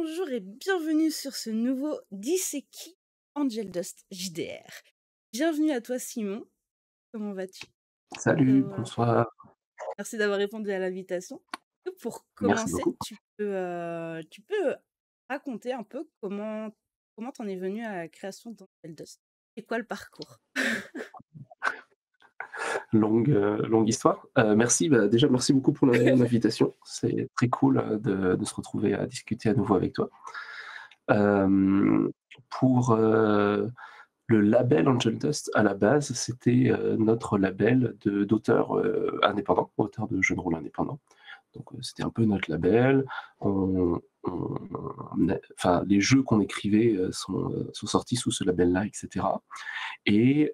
bonjour et bienvenue sur ce nouveau Diseki Angel Dust JDR. Bienvenue à toi Simon, comment vas-tu? Salut, Euh, bonsoir, Merci d'avoir répondu à l'invitation. Et pour merci commencer, beaucoup. tu peux raconter un peu comment t'en es venu à la création d'Angel Dust. C'est quoi le parcours? Longue histoire. Merci, déjà merci beaucoup pour l'invitation. C'est très cool, de se retrouver à discuter à nouveau avec toi. Hem, pour, le label Angel Dust, à la base, c'était, notre label d'auteurs, indépendants, auteurs de jeux de rôle indépendants. Donc, c'était un peu notre label. Enfin, les jeux qu'on écrivait, sont sortis sous ce label-là, et cetera. Et,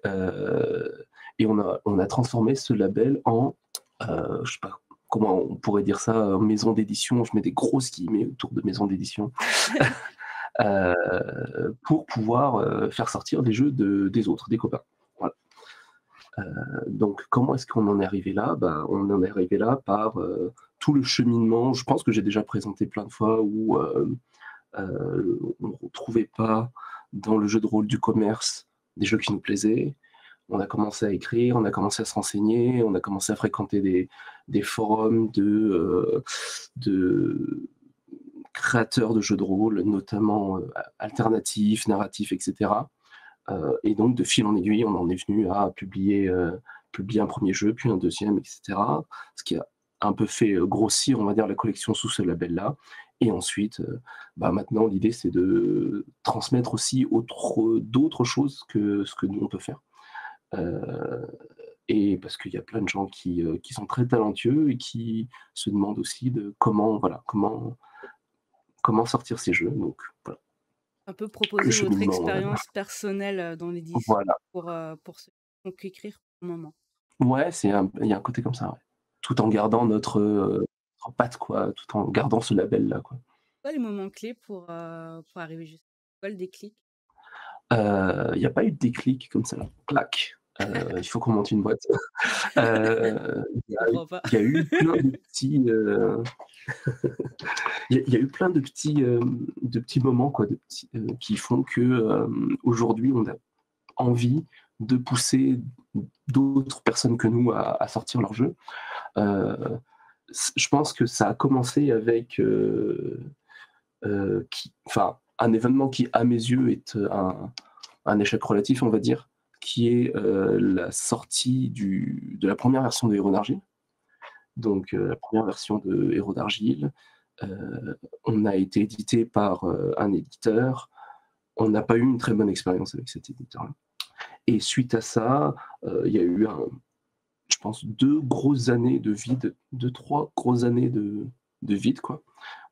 on a transformé ce label en, je sais pas comment on pourrait dire ça, maison d'édition. Je mets des grosses guillemets autour de maison d'édition, pour pouvoir, faire sortir des jeux des autres, des copains. Voilà. Donc comment est-ce qu'on en est arrivé là? Ben, on en est arrivé là par, tout le cheminement. Je pense que j'ai déjà présenté plein de fois où, on ne retrouvait pas dans le jeu de rôle du commerce des jeux qui nous plaisaient. On a commencé à écrire, on a commencé à se renseigner, on a commencé à fréquenter des forums de créateurs de jeux de rôle, notamment, alternatifs, narratifs, et cetera. Et donc de fil en aiguille, on en est venu à publier un premier jeu, puis un deuxième, et cetera. Ce qui a un peu fait, grossir, on va dire, la collection sous ce label-là. Et ensuite, bah, maintenant l'idée c'est de transmettre aussi d'autres choses que ce que nous on peut faire. Heu et parce qu'il y a plein de gens qui sont très talentueux et qui se demandent aussi de comment sortir ces jeux, donc voilà, Un peu le proposer votre cheminement, expérience personnelle dans l'édition voilà. pour ceux qui font qu'écrire pour le moment. Ouais, il y a un côté comme ça, ouais. Tout en gardant notre patte, quoi, tout en gardant ce label-là, quoi. Quoi les moments clés pour arriver jusqu quoi le déclic? Il y a pas eu de déclic comme ça, là, clac, il faut qu'on monte une boîte. Il y Je a comprends pas. il y a eu plein de petits, il y a eu plein de petits moments, quoi, qui font que, aujourd'hui, on a envie de pousser d'autres personnes que nous à sortir leurs jeux. Heu, je pense que ça a commencé avec, un événement qui, à mes yeux, est, un échec relatif, on va dire, qui est, la sortie de la première version de Héros d'Argile. Donc, la première version de Héros d'Argile, on a été édité par, un éditeur. On n'a pas eu une très bonne expérience avec cet éditeur-là. Et suite à ça, il y a eu je pense 2 grosses années de vide, 2-3 grosses années de vide, quoi,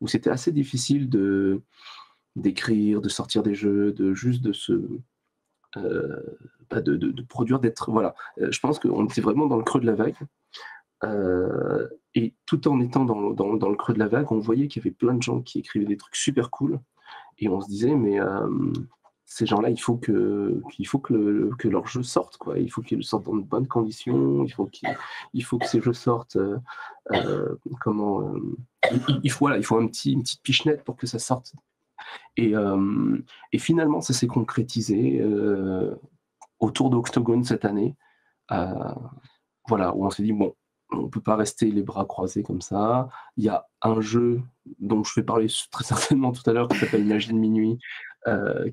où c'était assez difficile d'écrire, de sortir des jeux, de se, bah, de produire, d'être, voilà. Je pense qu'on était vraiment dans le creux de la vague, et tout en étant dans le creux de la vague, on voyait qu'il y avait plein de gens qui écrivaient des trucs super cool et on se disait: «Mais, ces gens-là, il faut que leurs jeux sortent, quoi. Il faut qu'ils sortent dans de bonnes conditions, il faut que ces jeux sortent, comment, voilà, il faut une petite pichenette pour que ça sorte.» Et, finalement, ça s'est concrétisé, autour d'Octogone cette année. Heu, voilà, où on s'est dit: «Bon, on peut pas rester les bras croisés comme ça.» Il y a un jeu dont je vais parler très certainement tout à l'heure, qui s'appelle Magie de minuit,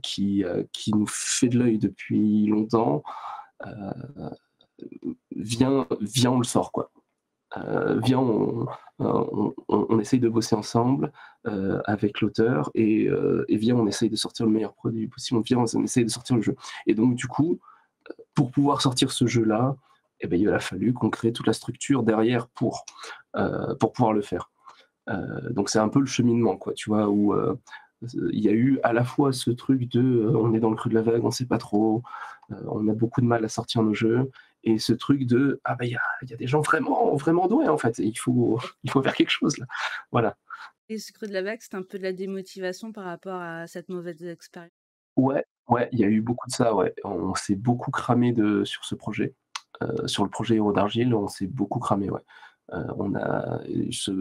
qui nous fait de l'œil depuis longtemps. Heu, viens, on le sort, quoi. Viens, on essaye de bosser ensemble, avec l'auteur, et viens, on essaye de sortir le meilleur produit possible. Viens, on essaye de sortir le jeu. Et donc du coup, pour pouvoir sortir ce jeu-là, eh ben, il a fallu qu'on crée toute la structure derrière pour pouvoir le faire. Donc c'est un peu le cheminement, quoi, tu vois, où, il y a eu à la fois ce truc de, on est dans le creux de la vague, on sait pas trop, on a beaucoup de mal à sortir nos jeux, et ce truc de: «Ah bah, il y a des gens vraiment vraiment doués, en fait, et il faut faire quelque chose là.» Voilà. Et ce creux de la vague, c'était un peu de la démotivation par rapport à cette mauvaise expérience? Ouais, ouais, il y a eu beaucoup de ça, ouais. On s'est beaucoup cramé sur ce projet, sur le projet Héros d'Argile, on s'est beaucoup cramé, ouais. On a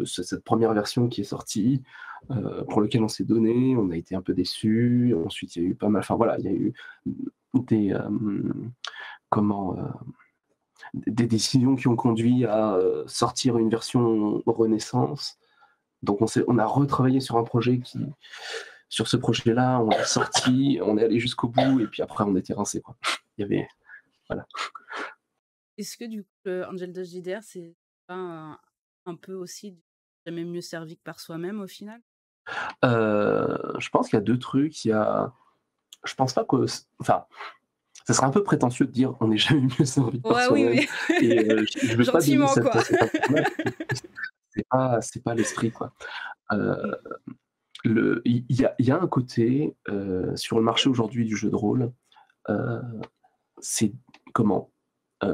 cette première version qui est sortie, pour lequel on s'est donné, on a été un peu déçus. Ensuite, il y a eu pas mal, enfin voilà, il y a eu des, comment, des décisions qui ont conduit à sortir une version Renaissance. Donc on a retravaillé sur ce projet-là, on l'a sorti, on est allé jusqu'au bout, et puis après on était rincé, quoi. Il y avait, voilà. Est-ce que du coup, le Angel Dust JDR, c'est pas un peu aussi jamais mieux servi que par soi-même au final? Je pense qu'il y a 2 trucs. Je pense pas que enfin, ça serait un peu prétentieux de dire: «On n'est jamais mieux servi que par Ouais, oui, soi-même», oui. et je veux pas donner Gentiment, quoi. cette impression-là. C'est pas l'esprit, quoi. Mmh. Heu, il y a un côté, sur le marché aujourd'hui du jeu de rôle, heu, c'est comment?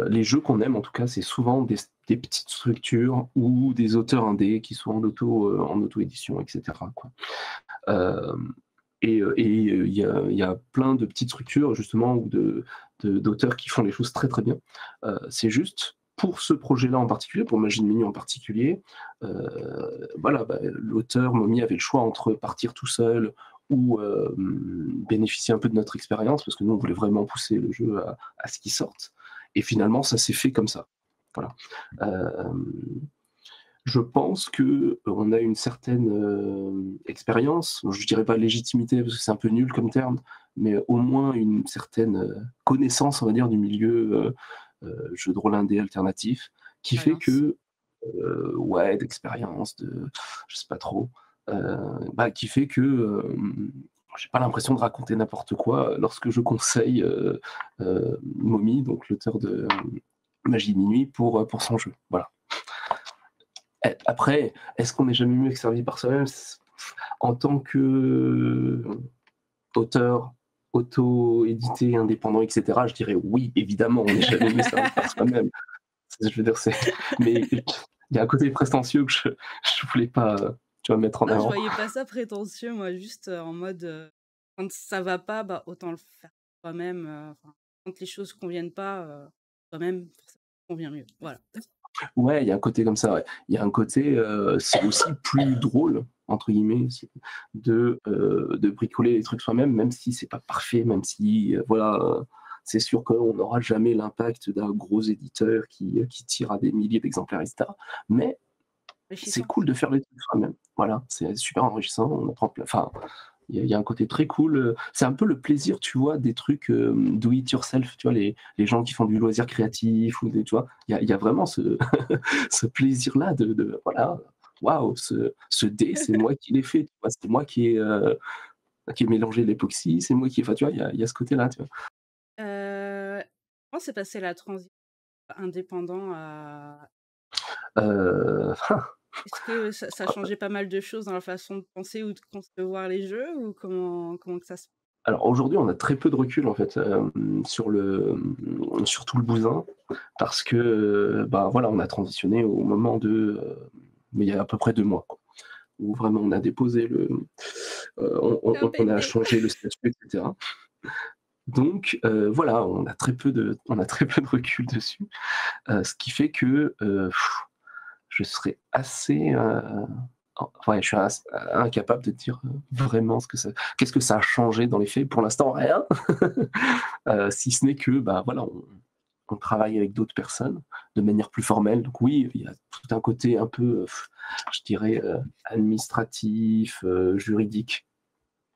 Les jeux qu'on aime, en tout cas, c'est souvent des petites structures ou des auteurs indés qui sont en auto-édition, et cetera, quoi. Hem il y a plein de petites structures justement, ou d'auteurs qui font les choses très, très bien. C'est juste pour ce projet-là en particulier, pour Magie de Minuit en particulier, voilà, l'auteur Momy avait le choix entre partir tout seul ou bénéficier un peu de notre expérience, parce que nous on voulait vraiment pousser le jeu à ce qu'il sorte, et finalement ça s'est fait comme ça. Voilà. Hem Je pense que on a une certaine, expérience, je dirais pas légitimité parce que c'est un peu nul comme terme, mais au moins une certaine, connaissance, on va dire, du milieu, jeu de rôle indé alternatif, qui fait Expérience. que, ouais, d'expérience, je sais pas trop, qui fait que, j'ai pas l'impression de raconter n'importe quoi lorsque je conseille, Momy, donc l'auteur de Magie de Minuit, pour son jeu. Voilà. Après, est-ce qu'on n'est jamais mieux que servi par soi-même? En tant qu'auteur, auto-édité, indépendant, et cetera, je dirais oui, évidemment, on n'est jamais mieux servi par soi-même. Je veux dire, mais il y a un côté prétentieux que je voulais pas, tu vois, mettre en Ah, je avant. voyais pas ça prétentieux, moi, juste, en mode, quand ça va pas, bah, autant le faire soi-même, enfin, quand les choses conviennent pas, soi-même, forcément, ça convient mieux. Voilà. Ouais, il y a un côté comme ça, ouais. Il y a un côté, c'est aussi plus «drôle» entre guillemets, de bricoler les trucs soi-même, même si c'est pas parfait, même si, voilà, c'est sûr qu'on n'aura jamais l'impact d'un gros éditeur qui tire à des milliers d'exemplaires, et cetera. Mais c'est Enrichissant. cool de faire les trucs soi-même. Voilà, c'est super enrichissant, on apprend enfin, il y a un côté très cool, c'est un peu le plaisir, tu vois, des trucs, do it yourself, tu vois, les gens qui font du loisir créatif, ou des, tu vois? Il y a vraiment ce ce plaisir-là de voilà, waouh, ce dé, c'est moi qui l'ai fait, tu vois? C'est moi qui ai mélangé l'époxy, c'est moi qui, enfin, tu vois, il y a ce côté-là, tu vois? Comment s'est passée la transition indépendant à Heu, est-ce que ça a changé pas mal de choses dans la façon de penser ou de concevoir les jeux ou comment que ça se alors aujourd'hui, on a très peu de recul, en fait, sur tout le bousin, parce que, bah, voilà, on a transitionné au moment mais il y a à peu près 2 mois, quoi, où vraiment on a déposé un on a bébé? changé le statut, et cetera. Donc voilà, on a très peu de recul dessus, ce qui fait que, je serais assez, ouais, je suis incapable de dire, vraiment qu'est-ce que ça a changé dans les faits. Pour l'instant, rien, si ce n'est que, bah, voilà, on travaille avec d'autres personnes de manière plus formelle. Donc oui, il y a tout un côté un peu, je dirais, administratif, juridique,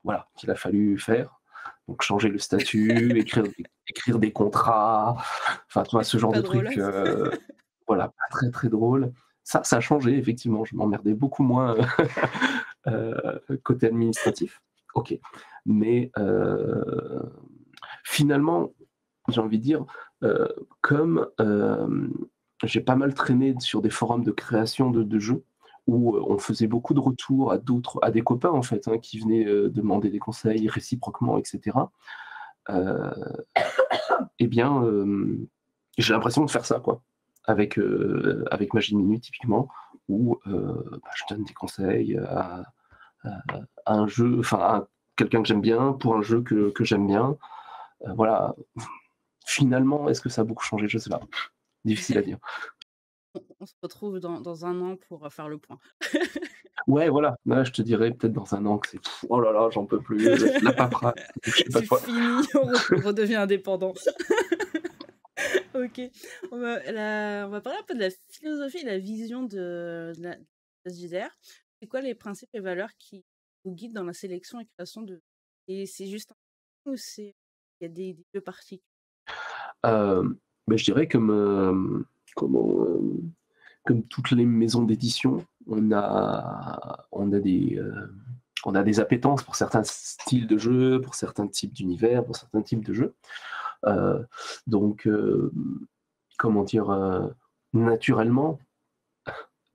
voilà, qu'il a fallu faire. Donc changer le statut, écrire des contrats, enfin, tu vois, ce C'est genre pas de drôle. trucs, voilà, pas très, très drôle. Ça a changé effectivement, je m'emmerdais beaucoup moins, côté administratif. OK. Mais finalement, j'ai envie de dire, comme, j'ai pas mal traîné sur des forums de création de jeux où, on faisait beaucoup de retours à des copains, en fait, hein, qui venaient, demander des conseils réciproquement, et cetera. Heu et bien, j'ai l'impression de faire ça, quoi, avec Magie de Minuit typiquement, où, je donne des conseils à à un jeu, enfin à quelqu'un que j'aime bien, pour un jeu que j'aime bien. Voilà. Finalement, est-ce que ça a beaucoup changé? Je sais pas. Difficile à dire. on se retrouve dans 1 an pour, faire le point. Ouais, voilà, là, je te dirais peut-être dans un an que c'est oh là là, j'en peux plus, la paperasse, je sais pas C'est quoi. fini, on redevient indépendant. OK. On va parler un peu de la philosophie et la vision de la classe JDR. C'est quoi les principes et valeurs qui vous guident dans la sélection et création de et c'est juste un ou c'est il y a des lieux particuliers? Bah, je dirais comment, comme toutes les maisons d'édition, on a des appétences pour certains styles de jeux, pour certains types d'univers, pour certains types de jeux. Heu, donc, comment dire? Naturellement,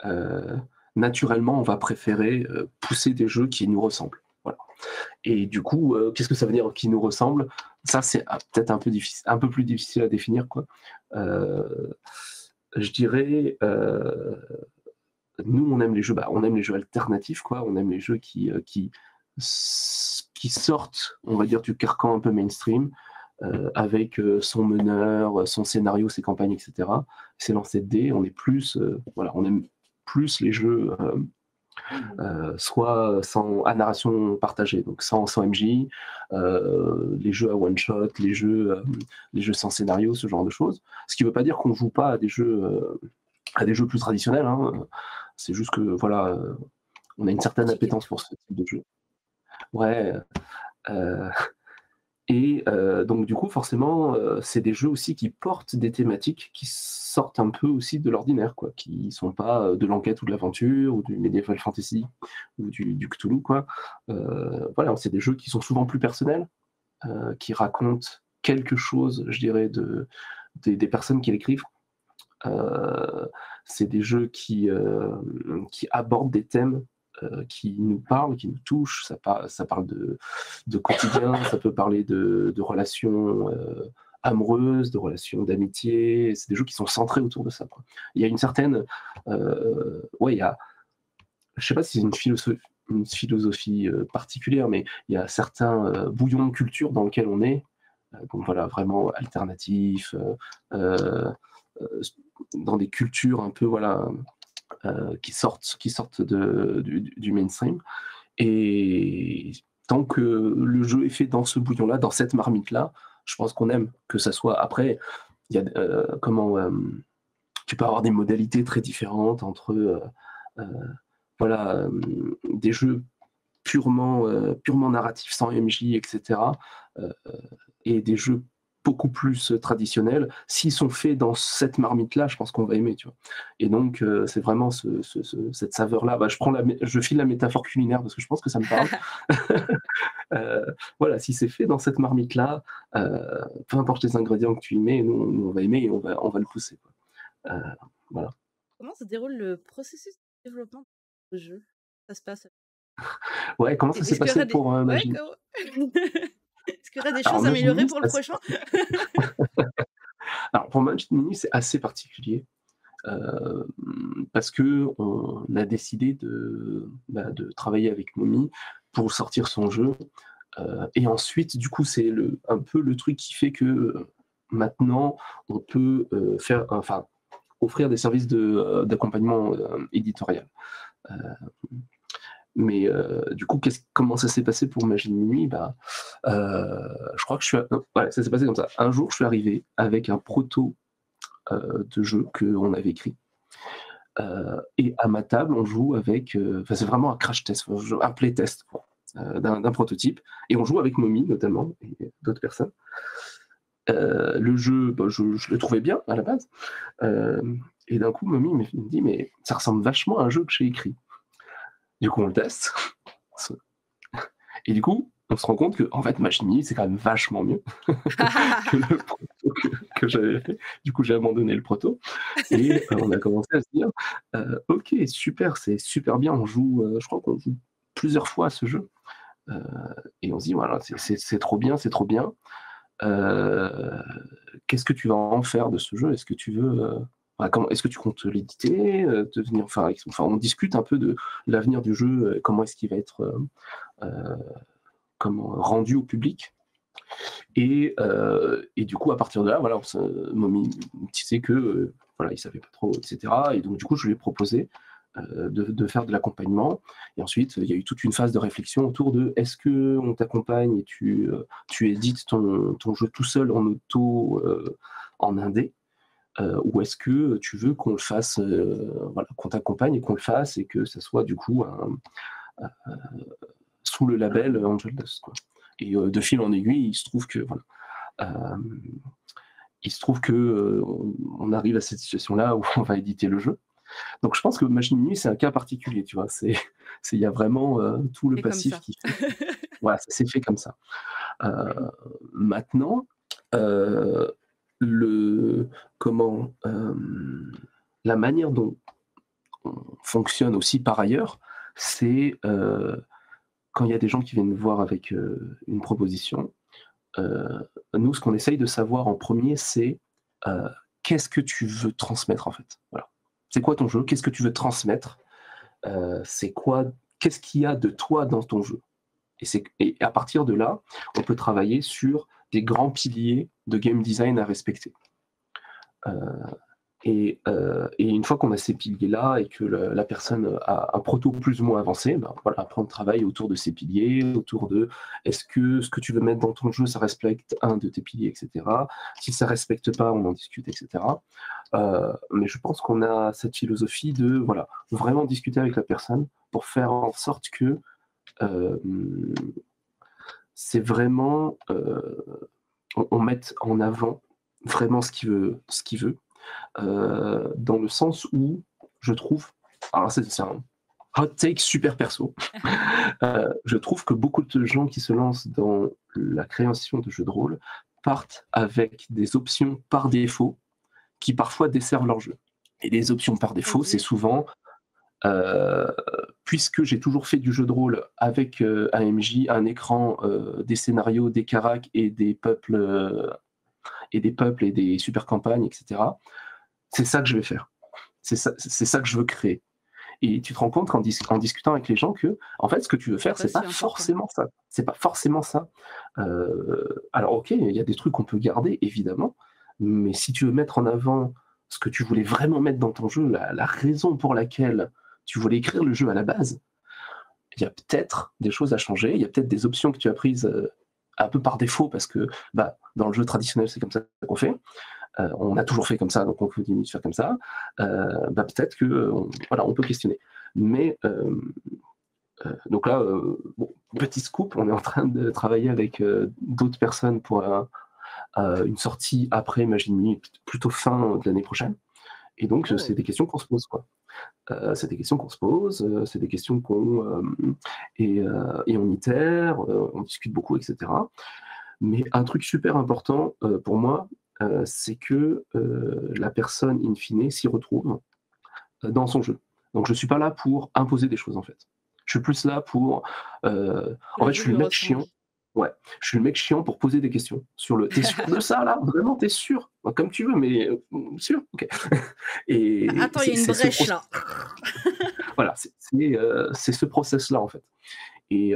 heu, naturellement, on va préférer, pousser des jeux qui nous ressemblent. Voilà. Et du coup, qu'est-ce que ça veut dire qui nous ressemble? Ça, c'est peut-être un peu plus difficile à définir, quoi. Heu, je dirais, nous, on aime les jeux, on aime les jeux alternatifs, quoi. On aime les jeux qui sortent, on va dire, du carcan un peu mainstream, avec, son meneur, son scénario, ses campagnes et cetera. Ses lancers de dés. On est plus, voilà, on aime plus les jeux, soit sans à narration partagée, donc sans MJ, les jeux à one shot, les jeux sans scénario, ce genre de choses. Ce qui ne veut pas dire qu'on joue pas à des jeux plus traditionnels, hein. C'est juste que voilà, on a une certaine Ticket appétence pour ce type de jeu. Ouais, heu et donc du coup forcément, c'est des jeux aussi qui portent des thématiques qui sortent un peu aussi de l'ordinaire, quoi, qui sont pas, de l'enquête ou de l'aventure ou du medieval fantasy ou du Cthulhu, quoi. Voilà, c'est des jeux qui sont souvent plus personnels, qui racontent quelque chose, je dirais, des personnes qui l'écrivent. C'est des jeux qui abordent des thèmes, qui nous parlent, qui nous touchent. Ça parle de quotidien, ça peut parler de relations, amoureuses, de relations d'amitié. C'est des jeux qui sont centrés autour de ça, quoi. Il y a une certaine, ouais, il y a je sais pas si c'est une philosophie, particulière, mais il y a certains, bouillons de culture dans lequel on est, donc voilà, vraiment alternatif, heu, dans des cultures un peu, voilà, qui sortent du mainstream. Et tant que le jeu est fait dans ce bouillon-là, dans cette marmite-là, je pense qu'on aime. Que ça soit après, il y a, tu peux avoir des modalités très différentes entre, heu, voilà, des jeux purement narratifs sans MJ et cetera, heu, et des jeux beaucoup plus, traditionnels. S'ils sont faits dans cette marmite-là, je pense qu'on va aimer, tu vois? Et donc, c'est vraiment cette saveur-là. Je file la métaphore culinaire parce que je pense que ça me parle. Voilà, si c'est fait dans cette marmite-là, peu importe les ingrédients que tu y mets, nous on va aimer et on va le pousser, quoi. Heu, voilà. Comment se déroule le processus de développement de jeu? Ça se passe? Ouais, comment ça Et s'est est-ce qu'il y passé aura des pour, ouais, Magie? comment est-ce qu'il y aura des Alors choses Magie améliorées Mini, pour c'est le assez prochain? alors pour Magie Mini, c'est assez particulier. Parce qu'on a décidé de travailler avec Momi pour sortir son jeu. Et ensuite, du coup, c'est un peu le truc qui fait que maintenant, on peut offrir des services d'accompagnement éditorial. Euh, mais du coup, comment ça s'est passé pour Magie de Minuit? Je crois que ouais, ça s'est passé comme ça. Un jour, je suis arrivé avec un proto de jeu qu'on avait écrit. Et à ma table, on joue avec, c'est vraiment un crash test, un play test, quoi, d'un prototype. Et on joue avec Momi notamment et d'autres personnes. Le jeu, je le trouvais bien à la base. Et d'un coup, Momi me dit: «Mais ça ressemble vachement à un jeu que j'ai écrit». Du coup, on le teste. Et du coup, on se rend compte que en fait, Machimi, c'est quand même vachement mieux que le proto que j'avais fait. Du coup, j'ai abandonné le proto et on a commencé à se dire, «OK, super, c'est super bien». Je crois qu'on joue plusieurs fois à ce jeu, heu et on se dit: «Voilà, c'est trop bien, c'est trop bien. Heu, qu'est-ce que tu vas en faire de ce jeu? Est-ce que tu veux, comment est-ce que tu comptes l'éditer, devenir enfin, on discute un peu de l'avenir du jeu, comment est-ce qu'il va être, comment rendu au public. Et du coup, à partir de là, voilà, Momi me disait que voilà, il savait pas trop, etc. Et donc du coup, je lui ai proposé de faire de l'accompagnement. Et ensuite, il y a eu toute une phase de réflexion autour de est-ce que on t'accompagne et tu édites ton jeu tout seul en auto, en indé, ou est-ce que tu veux qu'on le fasse, voilà, qu'on t'accompagne et qu'on le fasse et que ça soit du coup sous le label Angel Dust, quoi. Et de fil en aiguille, il se trouve que voilà, on arrive à cette situation-là où on va éditer le jeu. Donc je pense que Machine Minuit, c'est un cas particulier, tu vois. Il y a vraiment tout le C'est comme passif ça. qui fait. Voilà, ça s'est fait comme ça. Maintenant, euh, le comment la manière dont on fonctionne aussi par ailleurs, c'est quand il y a des gens qui viennent nous voir avec une proposition. Nous, ce qu'on essaye de savoir en premier, c'est euh, qu'est-ce que tu veux transmettre en fait. Voilà. C'est quoi ton jeu? Qu'est-ce que tu veux transmettre? C'est quoi? Qu'est-ce qu'il y a de toi dans ton jeu? Et à partir de là, on peut travailler sur des grands piliers de game design à respecter. Euh, et une fois qu'on a ces piliers-là et que la personne a un proto plus ou moins avancé, ben voilà, après on travaille autour de ces piliers, autour de est-ce que ce que tu veux mettre dans ton jeu, ça respecte un de tes piliers, etc. Si ça ne respecte pas, on en discute, etc. Mais je pense qu'on a cette philosophie de voilà, vraiment discuter avec la personne pour faire en sorte que euh, c'est vraiment on mette en avant vraiment ce qu'il veut, dans le sens où je trouve, alors c'est un hot take super perso, je trouve que beaucoup de gens qui se lancent dans la création de jeux de rôle partent avec des options par défaut qui parfois desservent leur jeu. Et les options par défaut, c'est C'est-à-dire? souvent euh, puisque j'ai toujours fait du jeu de rôle avec un MJ, un écran, des scénarios, des caracs et des super campagnes, etc. C'est ça que je vais faire. C'est ça que je veux créer. Et tu te rends compte en discutant avec les gens que, en fait, ce que tu veux C'est faire, pas c'est pas si important. forcément ça. C'est pas forcément ça. Alors, ok, il y a des trucs qu'on peut garder, évidemment, mais si tu veux mettre en avant ce que tu voulais vraiment mettre dans ton jeu, la raison pour laquelle tu voulais écrire le jeu à la base, il y a peut-être des choses à changer, il y a peut-être des options que tu as prises un peu par défaut parce que bah, dans le jeu traditionnel, c'est comme ça qu'on fait. On a toujours fait comme ça, donc on continue de faire comme ça. Bah, peut-être que voilà, on peut questionner. Mais donc là, bon, petit scoop, on est en train de travailler avec d'autres personnes pour une sortie après Imagine Me, plutôt fin de l'année prochaine. Et donc, c'est Oh, des questions qu'on se pose, quoi. C'est des questions qu'on se pose, c'est des questions et on itère, on discute beaucoup, etc. Mais un truc super important pour moi, c'est que la personne, in fine, s'y retrouve dans son jeu. Donc je suis pas là pour imposer des choses, en fait. Je suis plus là pour... en le fait, je jeu suis lui le mec chiant. ressemble. Ouais, je suis le mec chiant pour poser des questions sur le t'es sûr de ça là? Vraiment, t'es sûr? Bah, comme tu veux, mais sûr? Ok. Et Attends, il y a une c'est ce brèche process. là. Voilà, c'est ce process-là, en fait. Et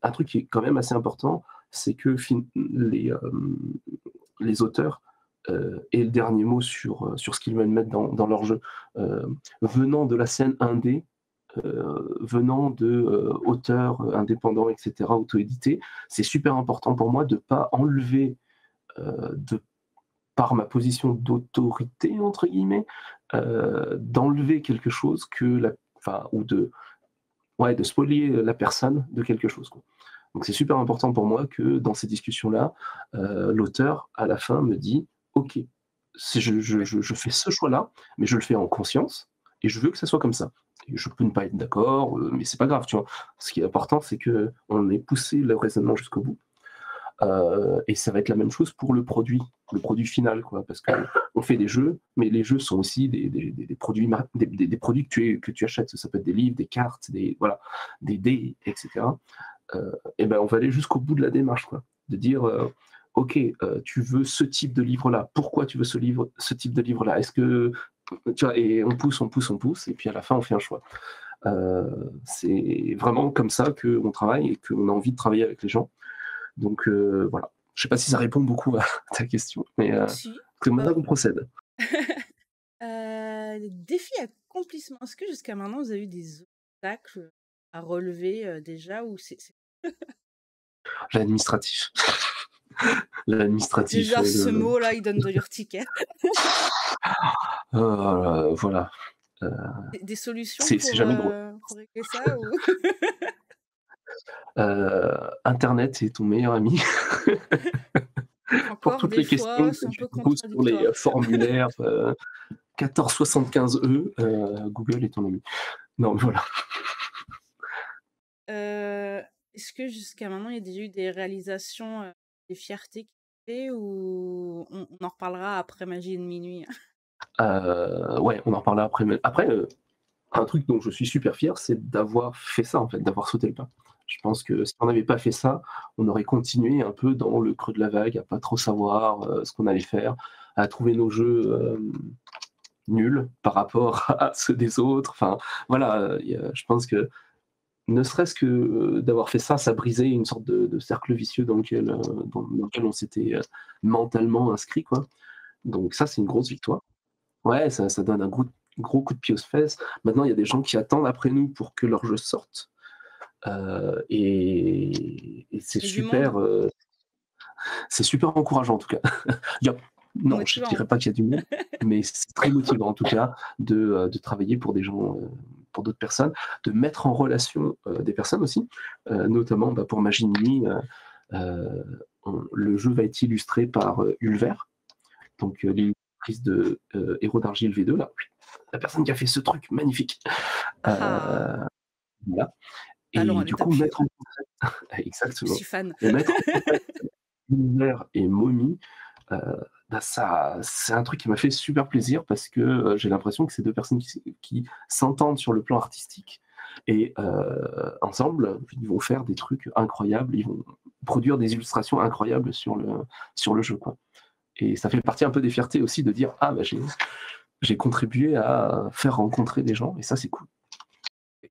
un truc qui est quand même assez important, c'est que les auteurs aient le dernier mot sur ce qu'ils veulent mettre dans leur jeu. Venant de la scène indé, venant de auteurs indépendants, etc., auto-édités, c'est super important pour moi de ne pas enlever, par ma position d'autorité, entre guillemets, d'enlever quelque chose enfin, ou de spolier la personne de quelque chose, quoi. Donc c'est super important pour moi que dans ces discussions-là, l'auteur, à la fin, me dit ok, Ouais. je fais ce choix-là, mais je le fais en conscience et je veux que ça soit comme ça. Et je peux ne pas être d'accord, mais c'est pas grave, tu vois. Ce qui est important, c'est qu'on ait poussé le raisonnement jusqu'au bout. Et ça va être la même chose pour le produit final, quoi, parce que on fait des jeux, mais les jeux sont aussi des produits, des produits que tu achètes. Ça peut être des livres, des cartes, voilà, des dés, etc. Et ben on va aller jusqu'au bout de la démarche, quoi, de dire ok, tu veux ce type de livre-là. Pourquoi tu veux ce type de livre-là? Est-ce que tu vois? Et on pousse, et puis à la fin on fait un choix. C'est vraiment comme ça qu'on travaille et qu'on a envie de travailler avec les gens. Donc voilà. Je sais pas si ça répond beaucoup à ta question, mais Si. c'est comme Bah, ça qu'on procède. Les défis accomplissements. Est-ce que jusqu'à maintenant, vous avez eu des obstacles à relever, déjà ou c'est L'administratif. L'administratif, déjà ce mot-là, il donne de l'urticaire. voilà, heu, Des solutions c'est jamais drôle. pour régler ça ou Internet est ton meilleur ami pour encore toutes des les questions fois, que c'est un tu peu te poses sur les, contradictoire. formulaires, 1475E, Google est ton ami. Non, mais voilà. Heu, Est-ce que jusqu'à maintenant, il y a déjà eu des réalisations, des fiertés qui t'ont fait ou on en reparlera après Magie de minuit? Ouais, on en reparlera après, mais après, un truc dont je suis super fier, c'est d'avoir fait ça, en fait, d'avoir sauté le pas. Je pense que si on n'avait pas fait ça, on aurait continué un peu dans le creux de la vague, à pas trop savoir, ce qu'on allait faire, à trouver nos jeux, nuls par rapport à ceux des autres. Enfin, voilà, je pense que ne serait-ce que, d'avoir fait ça, ça brisait une sorte de cercle vicieux dans lequel on s'était, mentalement inscrit, quoi. Donc ça, c'est une grosse victoire. Ouais, ça donne un gros coup de pied aux fesses. Maintenant, il y a des gens qui attendent après nous pour que leur jeu sorte, et Il y a du monde? c'est super encourageant en tout cas. Il y a non, je Motivant? dirais pas qu'il y a du monde, mais c'est très motivant en tout cas de travailler pour des gens, pour d'autres personnes, de mettre en relation, des personnes aussi, notamment, bah, pour Magie de Nuit, le jeu va être illustré par, Ulver, donc l'illustratrice de, Héros d'Argile V2 là, la personne qui a fait ce truc magnifique. Ah! Heu, voilà, Talent et à du l'état coup pur. mettre en Je exactement, suis fan. et mettre en contact Ulver et Momi, Heu, bah, ça c'est un truc qui m'a fait super plaisir parce que, j'ai l'impression que c'est 2 personnes qui s'entendent sur le plan artistique, et ensemble, ils vont faire des trucs incroyables, ils vont produire des illustrations incroyables sur le jeu, quoi, et ça fait partie un peu des fiertés aussi de dire: «Ah, bah, j'ai contribué à faire rencontrer des gens», et ça, c'est cool.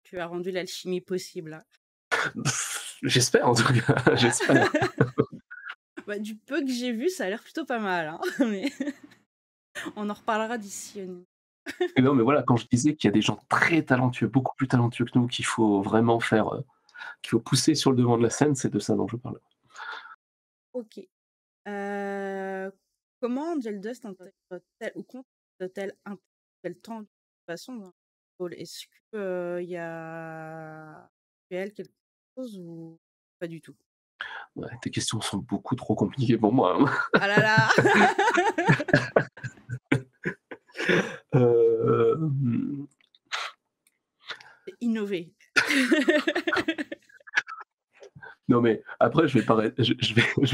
Tu as rendu l'alchimie possible, hein. J'espère en tout cas, j'espère. Bah, du peu que j'ai vu, ça a l'air plutôt pas mal, hein, mais on en reparlera d'ici une Et non, mais voilà, quand je disais qu'il y a des gens très talentueux, beaucoup plus talentueux que nous, qu'il faut vraiment faire, qu'il faut pousser sur le devant de la scène, c'est de ça dont je parle. OK. Comment Angel Dust intègre-t-elle ou compte-t-elle intégrer le temps de façon dans le rôle? Est-ce que, il y a réel quelque chose ou pas du tout? Ouais, tes questions sont beaucoup trop compliquées pour moi, Ah là là! Hem, C'est innové. non, mais après je vais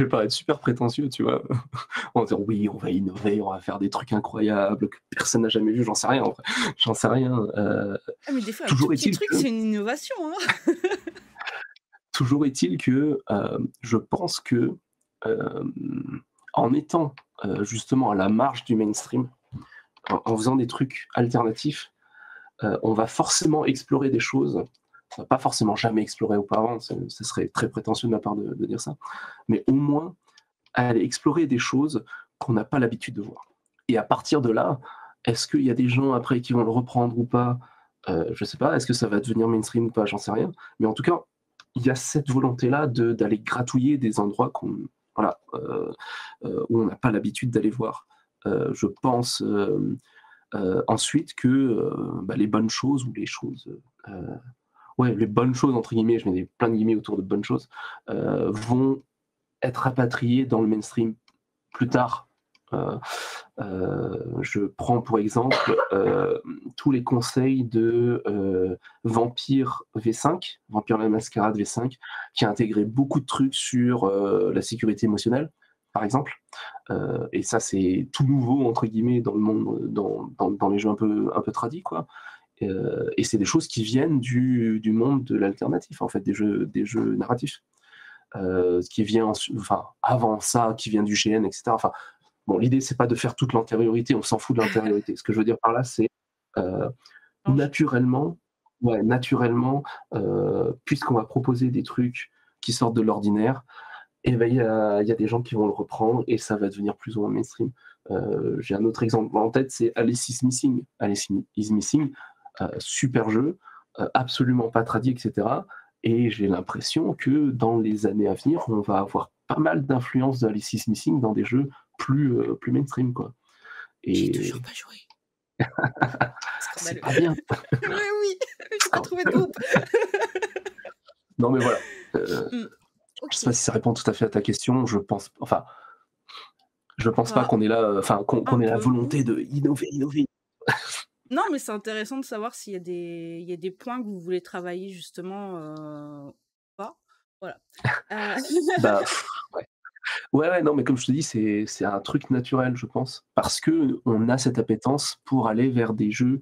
paraître super prétentieux, tu vois? En disant: «Oui, on va innover, on va faire des trucs incroyables que personne n'a jamais vu», j'en sais rien en vrai, j'en sais rien, Ah mais des fois un tout toujours petit est-il truc, que c'est une innovation, hein! toujours est-il que, je pense que, en étant, justement à la marge du mainstream, en faisant des trucs alternatifs, on va forcément explorer des choses, on va pas forcément jamais explorer auparavant, ce serait très prétentieux de ma part de dire ça, mais au moins aller explorer des choses qu'on n'a pas l'habitude de voir. Et à partir de là, est-ce qu'il y a des gens après qui vont le reprendre ou pas? Je sais pas. Est-ce que ça va devenir mainstream ou pas? J'en sais rien. Mais en tout cas, il y a cette volonté-là d'aller gratouiller des endroits voilà, où on n'a pas l'habitude d'aller voir. Je pense, ensuite que, bah, les bonnes choses ou les choses, ouais, les «bonnes choses» entre guillemets, je mets plein de guillemets autour de bonnes choses, vont être rapatriées dans le mainstream plus tard. Je prends pour exemple, tous les conseils de, Vampire V5, Vampire la Mascarade V5, qui a intégré beaucoup de trucs sur, la sécurité émotionnelle, par exemple. Et ça, c'est «tout nouveau» entre guillemets dans le monde, dans les jeux un peu tradis, quoi. Et c'est des choses qui viennent du monde de l'alternatif, en fait, des jeux narratifs. Ce qui vient enfin, avant ça, qui vient du GN, et cetera. Enfin, bon, l'idée, c'est pas de faire toute l'antériorité, on s'en fout de l'antériorité. Ce que je veux dire par là, c'est, heu, Change. naturellement, ouais, naturellement, puisqu'on va proposer des trucs qui sortent de l'ordinaire, et ben, il y a des gens qui vont le reprendre et ça va devenir plus ou moins mainstream. J'ai un autre exemple en tête, c'est Alice is Missing. Alice is Missing, super jeu, absolument pas tradit, etc. Et j'ai l'impression que dans les années à venir, on va avoir pas mal d'influence d'Alice is Missing dans des jeux plus mainstream, quoi. J'ai Et toujours pas joué. c'est Scandaleux. pas bien. Oui, oui, j'ai pas Scandaleux. trouvé de groupe. Non, mais voilà. Je sais Ok. pas si ça répond tout à fait à ta question. Je pense pas Bah, qu'on ait là, enfin qu'on un ait la peu. volonté de innover. Non, mais c'est intéressant de savoir s'il y a il y a des points que vous voulez travailler justement ou pas. Voilà. Euh, Bah, ouais. Ouais, non, mais comme je te dis, c'est un truc naturel, je pense, parce que on a cette appétence pour aller vers des jeux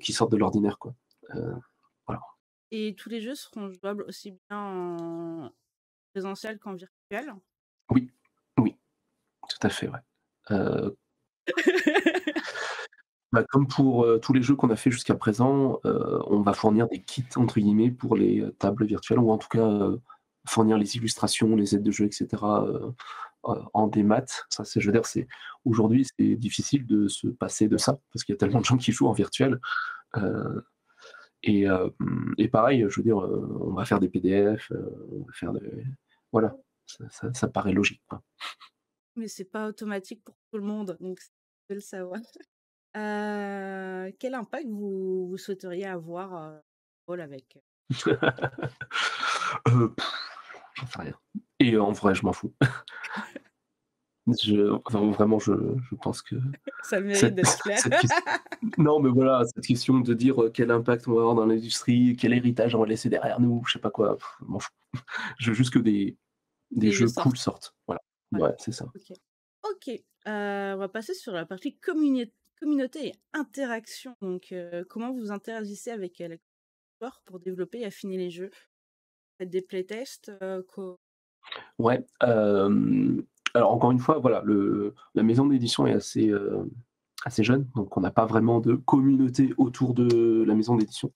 qui sortent de l'ordinaire, quoi. Euh, voilà. Et tous les jeux seront jouables aussi bien en présentiel qu'en virtuel. Oui, oui, tout à fait, ouais. Euh, Bah, comme pour tous les jeux qu'on a fait jusqu'à présent, on va fournir des «kits» entre guillemets pour les tables virtuelles ou en tout cas fournir les illustrations, les aides de jeu, et cetera, en démat. Ça, c'est je veux dire, c'est aujourd'hui, c'est difficile de se passer de ça parce qu'il y a tellement de gens qui jouent en virtuel, heu et pareil, je veux dire, on va faire des PDF, on va faire des voilà, ça paraît logique, quoi. Mais c'est pas automatique pour tout le monde, donc c'est de le savoir. Quel impact vous souhaiteriez avoir rôle avec Heu, J'en sais rien et en vrai, je m'en fous. Enfin, vraiment, je pense que ça le mérite cette d'être clair. cette ques non, mais voilà, cette question de dire, quel impact on va avoir dans l'industrie, quel héritage on va laisser derrière nous, je sais pas quoi, je m'en fous. Je veux juste que des Les jeux jeux sortent. cool sortent, voilà. Ouais, Ouais, c'est ça. ok. Ok, on va passer sur la partie communauté et interaction. Donc, comment vous interagissez avec les joueurs pour développer et affiner les jeux? Faites des playtests Ouais, alors encore une fois, voilà, la maison d'édition est assez jeune, donc on n'a pas vraiment de communauté autour de la maison d'édition.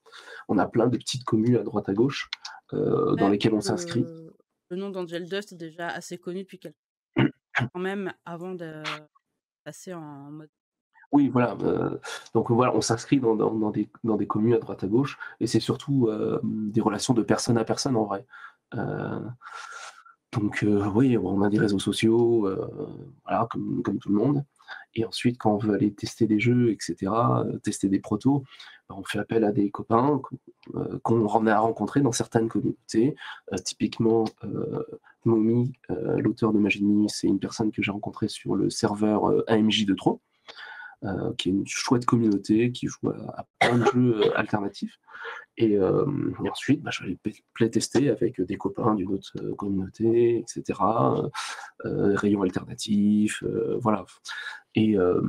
On a plein de petites communes à droite à gauche, dans après, lesquelles on s'inscrit. le nom d'Angel Dust est déjà assez connu depuis quelques temps, quand même avant de passer en mode. Oui, voilà, donc voilà, on s'inscrit dans des communes à droite à gauche et c'est surtout, des relations de personne à personne en vrai. Heu, donc oui, on a des réseaux sociaux, voilà, comme tout le monde et ensuite quand on veut aller tester des jeux et cetera, tester des protos, bah, on fait appel à des copains qu'on a rencontrés dans certaines communautés. Typiquement, Momi, l'auteur de Magini, c'est une personne que j'ai rencontrée sur le serveur, AMJ de Trop. Qui est une chouette communauté, qui joue à plein de jeux alternatifs. Et ensuite, bah, je vais aller playtester avec des copains d'une autre communauté, etc. Rayons alternatifs, voilà. Et, euh,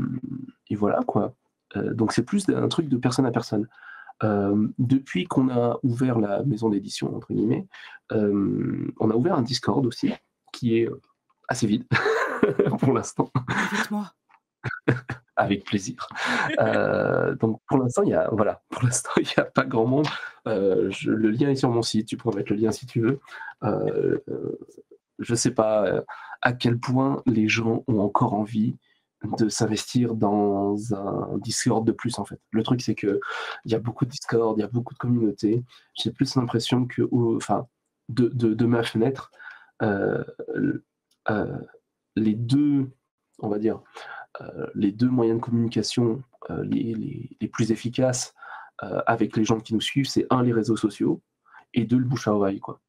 et voilà quoi. Donc c'est plus un truc de personne à personne. Depuis qu'on a ouvert la maison d'édition, entre guillemets, on a ouvert un Discord aussi, qui est assez vide pour l'instant. Invite-moi. Avec plaisir. Donc pour l'instant, pour l'instant, il y a pas grand monde. Le lien est sur mon site, tu pourras mettre le lien si tu veux. Je sais pas, à quel point les gens ont encore envie de s'investir dans un Discord de plus, en fait. Le truc, c'est qu'il y a beaucoup de Discord, il y a beaucoup de communautés. J'ai plus l'impression que enfin, de ma fenêtre, heu, heu, les 2, on va dire, les 2 moyens de communication, les plus efficaces, avec les gens qui nous suivent, c'est un les réseaux sociaux et 2 le bouche à oreille, quoi.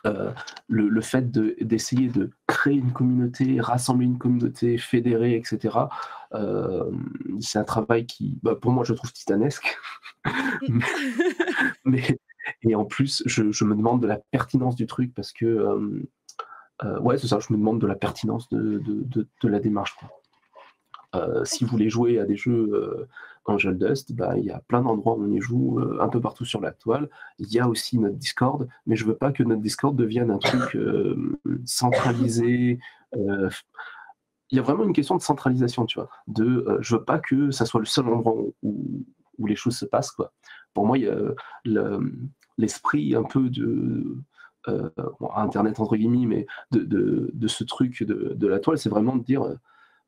Heu, le fait d'essayer de créer une communauté, rassembler une communauté, fédérer et cetera, c'est un travail qui, bah, pour moi, je trouve titanesque. Mais mais et en plus, je me demande de la pertinence du truc parce que, ouais, c'est ça, je me demande de la pertinence de la démarche, quoi. Si vous Ok. voulez jouer à des jeux Angel Dust, bah, il y a plein d'endroits où on y joue, un peu partout sur la toile. Il y a aussi notre Discord, mais je veux pas que notre Discord devienne un truc centralisé. euh, Il y a vraiment une question de centralisation, tu vois. Je veux pas que ça soit le seul endroit où les choses se passent, quoi. Pour moi, il y a le- l'esprit un peu bon, Internet entre guillemets, mais de ce truc de la toile, c'est vraiment de dire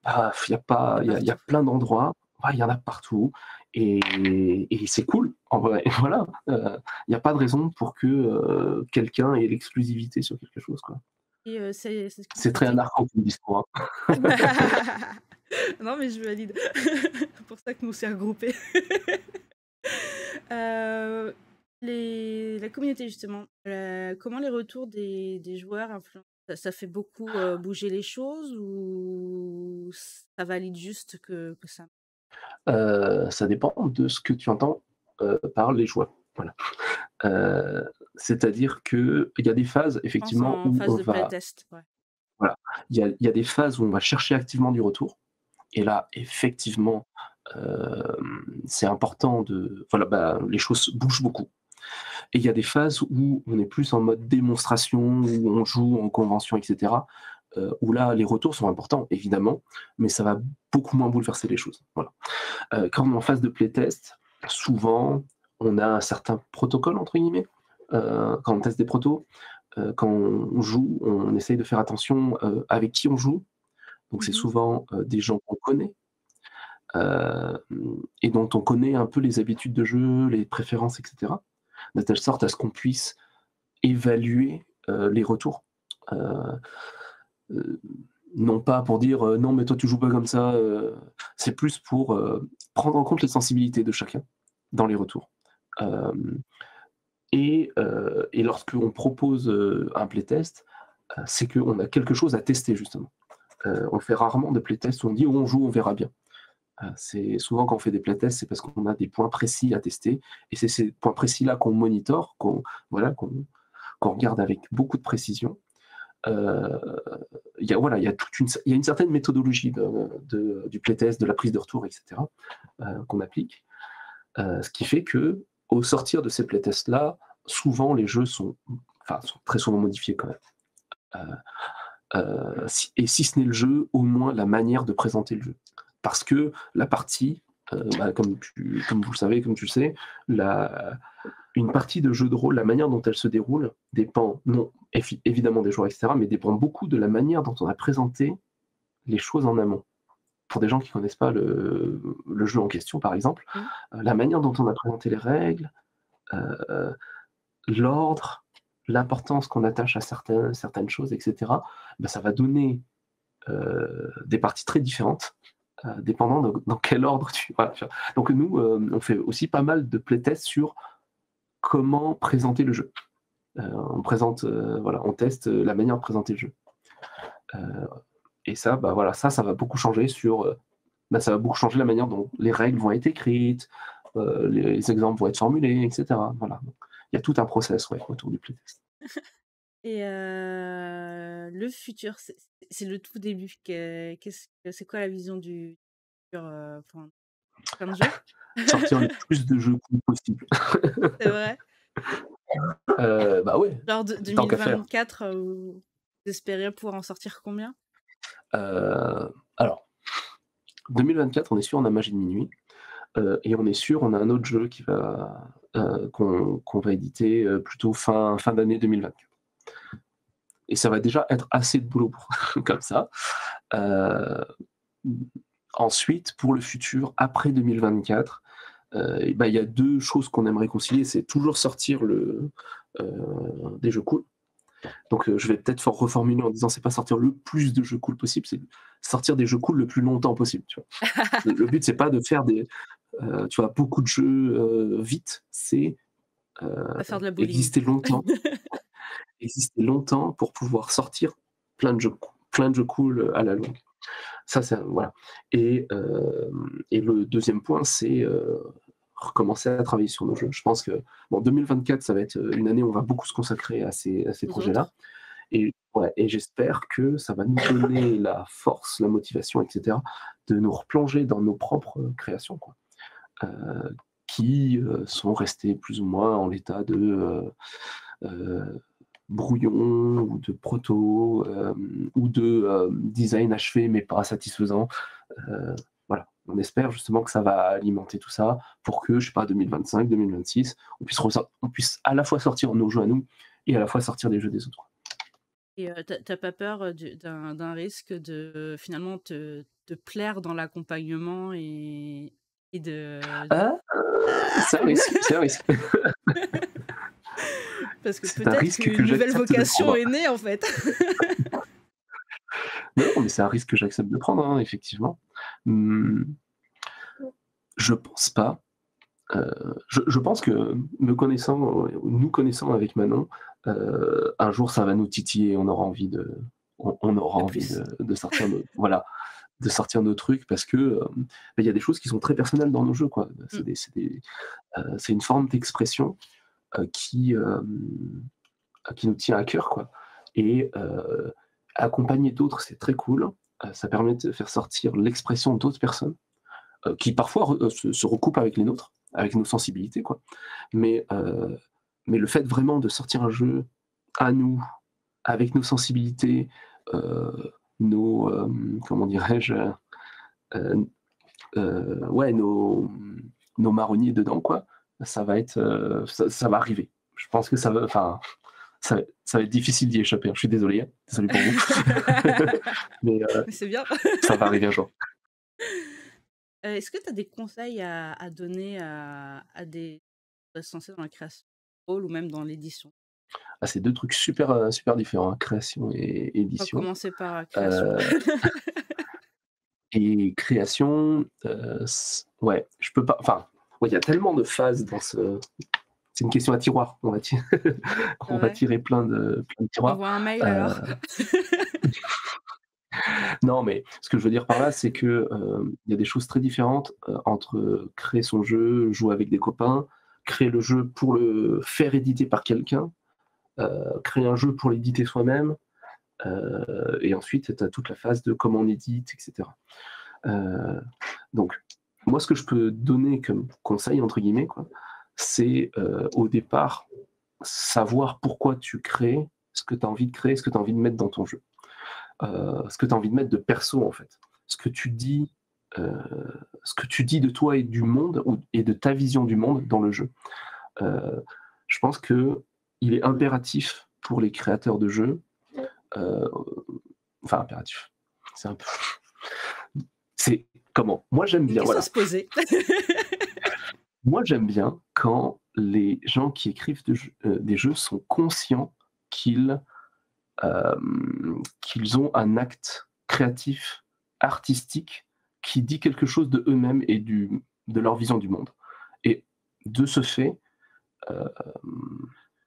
Ah, il y a pas C'est il y a partout. plein d'endroits, ouais, il y en a partout et c'est cool en vrai. Voilà, il y a pas de raison pour que, quelqu'un ait l'exclusivité sur quelque chose, quoi. Et c'est C'est très c'était anarcho comme discours, hein. non, mais je valide. C'est pour ça que nous s'est regroupés. Heu, la communauté justement, comment les retours des joueurs influencent? Ça fait beaucoup, bouger les choses ou ça valide juste que ça Ça dépend de ce que tu entends, par les joueurs. Voilà. Heu, C'est-à-dire qu'il y a des phases pense effectivement en où phase on de va playtest, ouais. voilà, il y a des phases où on va chercher activement du retour et là effectivement, c'est important de voilà, bah, les choses bougent beaucoup et il y a des phases où on est plus en mode démonstration, où on joue en convention et cetera, où là les retours sont importants évidemment, mais ça va beaucoup moins bouleverser les choses. Voilà. Quand on est en phase de playtest, souvent, on a un certain «protocole» entre guillemets, quand on teste des protos. Quand on joue, on essaye de faire attention, avec qui on joue. Donc c'est Mmh. souvent, des gens qu'on connaît, hem et dont on connaît un peu les habitudes de jeu, les préférences et cetera, de telle sorte à ce qu'on puisse évaluer, les retours. Heu heu, non pas pour dire, «Non mais toi tu joues pas comme ça», c'est plus pour, prendre en compte les sensibilités de chacun dans les retours. Hem et lorsqu'on propose, un playtest, c'est qu'on a quelque chose à tester justement. On fait rarement de playtest où on dit: «Oh, on joue, on verra bien». C'est souvent quand on fait des playtests, c'est parce qu'on a des points précis à tester et c'est ces points précis-là qu'on monitore, voilà, qu'on regarde avec beaucoup de précision. Heu, il y a voilà, il y a une certaine méthodologie du playtest, de la prise de retour et cetera, qu'on applique. Ce qui fait qu'au sortir de ces playtests-là, souvent les jeux sont très souvent modifiés quand même. Si ce n'est le jeu, au moins la manière de présenter le jeu. Parce que la partie, bah, comme vous le savez, comme tu le sais, la une partie de jeu de rôle, la manière dont elle se déroule dépend non évidemment des joueurs et cetera, mais dépend beaucoup de la manière dont on a présenté les choses en amont. Pour des gens qui connaissent pas le jeu en question, par exemple, Mmh. la manière dont on a présenté les règles, heu, l'ordre, l'importance qu'on attache à certaines choses et cetera, bah, ça va donner des parties très différentes, dépendant dans quel ordre tu vois? Donc nous, on fait aussi pas mal de playtests sur comment présenter le jeu. On présente, voilà, on teste, la manière de présenter le jeu. Heu et ça, bah, voilà, ça va beaucoup changer bah, ça va beaucoup changer la manière dont les règles vont être écrites, les exemples vont être formulés et cetera, voilà. Donc il y a tout un process, ouais, autour du playtest. Et le futur, c'est le tout début. C'est quoi la vision du futur, pour plein de jeux? Sortir le plus de jeux cool possible. C'est vrai? Bah, ouais, Genre de tant qu'à faire. 2024, vous espériez pouvoir en sortir combien? Alors 2024, on est sûr, on a Magie de minuit. Et on est sûr, on a un autre jeu qu'on va éditer, plutôt fin d'année 2024 et ça va déjà être assez de boulot pour comme ça. Heu, Ensuite, pour le futur, après 2024, et bah, il y a 2 choses qu'on aimerait concilier, c'est toujours sortir heu, des jeux cool. Donc, je vais peut-être reformuler en disant: «C'est pas sortir le plus de jeux cool possible, c'est sortir des jeux cool le plus longtemps possible», tu vois? Le but, c'est pas de faire tu vois, beaucoup de jeux, vite, c'est À faire de la bowling. exister longtemps pour pouvoir sortir plein de jeux cool, à la longue. Ça, c'est voilà et le deuxième point, c'est, recommencer à travailler sur nos jeux. Je pense que, bon, 2024, ça va être, une année où on va beaucoup se consacrer à ces Aux projets-là autres? et ouais et j'espère que ça va nous donner la force, la motivation et cetera, de nous replonger dans nos propres, créations, quoi. Qui, sont restés plus ou moins en l'état de, heu, brouillon ou de proto, ou de, design achevé mais pas satisfaisant. Voilà, on espère justement que ça va alimenter tout ça pour que, je sais pas, 2025-2026, on puisse à la fois sortir nos jeux à nous et à la fois sortir des jeux des autres. Et tu pas peur, d'un risque de finalement te plaire dans l'accompagnement et de Ah, c'est un risque, c'est un risque. parce que C'est un peut-être risque qu'une que nouvelle j'accepte de vocation prendre. est née, en fait. Non, mais c'est un risque que j'accepte de prendre, hein, effectivement. Mmh, je pense pas, je pense que me connaissant, nous connaissant avec Manon, un jour ça va nous titiller, on aura De envie plus. de sortir nos voilà, de sortir nos trucs parce que, il y a des choses qui sont très personnelles dans nos jeux, quoi. Mmh. C'est une forme d'expression, qui, qui nous tient à cœur, quoi. Et accompagner d'autres, c'est très cool. Ça permet de faire sortir l'expression d'autres personnes, qui parfois se recoupent avec les nôtres, avec nos sensibilités, quoi. Mais, heu, mais le fait vraiment de sortir un jeu à nous, avec nos sensibilités, comment dirais-je? Heu ouais, nos marronniers dedans, quoi, ça va arriver. Je pense que ça va être difficile d'y échapper, hein. Je suis désolé, hein, désolé pour vous. Mais Mais c'est bien. ça va arriver un jour. Est-ce que tu as des conseils à donner à des se lancer dans la création de rôle ou même dans l'édition? Ah, c'est 2 trucs super, super différents, hein, création et On va édition. commencer par la création. Heu et création, s ouais, je peux pas enfin, ouais, il y a tellement de phases dans ce c'est une question à tiroir, on va ti C'est on va vrai? tirer plein de tiroirs. Envoie un mail Heu, alors. non, mais ce que je veux dire par là, c'est que, il y a des choses très différentes, entre créer son jeu, jouer avec des copains, créer le jeu pour le faire éditer par quelqu'un, créer un jeu pour l'éditer soi-même, et ensuite tu as toute la phase de comment on édite et cetera. Heu, donc moi, ce que je peux donner comme «conseil» entre guillemets, quoi, c'est, au départ, savoir pourquoi tu crées ce que tu as envie de créer, ce que tu as envie de mettre dans ton jeu. Ce que tu as envie de mettre de perso, en fait. Ce que tu dis, heu, ce que tu dis de toi et du monde et de ta vision du monde dans le jeu. Heu, je pense qu'il est impératif pour les créateurs de jeux, heu, enfin impératif, c'est un peu c'est comment? Moi, j'aime Une bien, question à voilà. se poser. Moi, j'aime bien quand les gens qui écrivent des jeux sont conscients qu'ils, qu'ils ont un acte créatif, artistique, qui dit quelque chose de eux-mêmes et de leur vision du monde. Et de ce fait, hem,